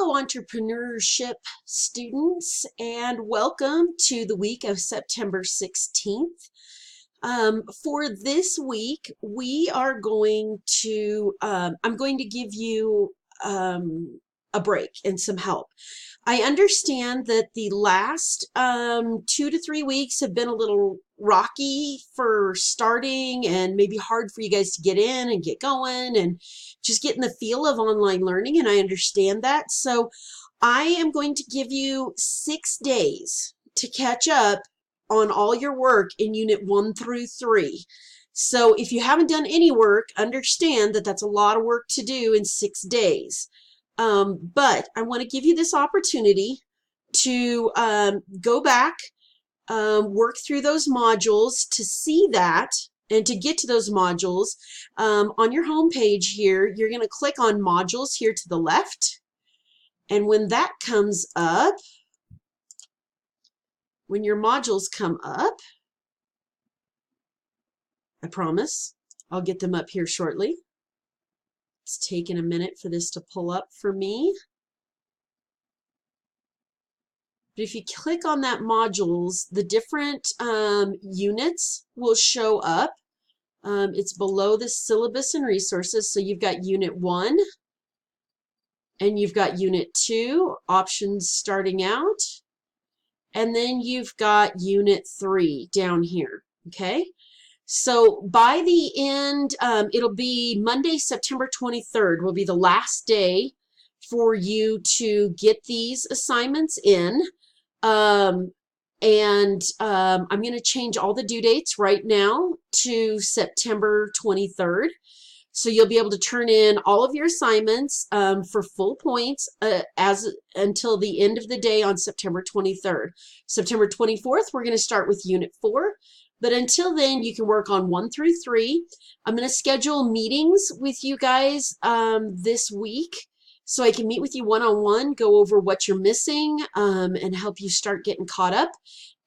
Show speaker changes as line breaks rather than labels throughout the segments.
Hello, entrepreneurship students, and welcome to the week of September 16th. For this week, we are going to, I'm going to give you a break and some help. I understand that the last 2 to 3 weeks have been a little rocky for starting and maybe hard for you guys to get in and get going and just getting the feel of online learning, and I understand that. So I am going to give you 6 days to catch up on all your work in Unit 1 through 3. So if you haven't done any work, understand that that's a lot of work to do in 6 days. But I want to give you this opportunity to go back, work through those modules to see that, and to get to those modules. On your home page here, you're going to click on modules here to the left. And when that comes up, when your modules come up, I promise I'll get them up here shortly. It's taking a minute for this to pull up for me. But if you click on that modules, the different units will show up. It's below the syllabus and resources. So you've got Unit 1 and you've got Unit 2, options starting out. And then you've got Unit 3 down here, okay? So by the end, it'll be Monday, September 23rd will be the last day for you to get these assignments in. I'm going to change all the due dates right now to September 23rd. So you'll be able to turn in all of your assignments for full points until the end of the day on September 23rd. September 24th, we're going to start with Unit 4. But until then, you can work on 1 through 3. I'm going to schedule meetings with you guys this week so I can meet with you one-on-one, go over what you're missing, and help you start getting caught up.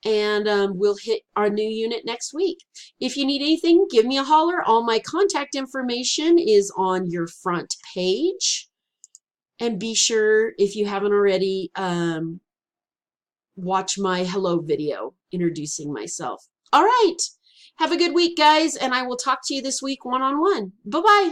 And we'll hit our new unit next week. If you need anything, give me a holler. All my contact information is on your front page. And be sure, if you haven't already, watch my hello video introducing myself. All right. Have a good week, guys, and I will talk to you this week one-on-one. Bye-bye.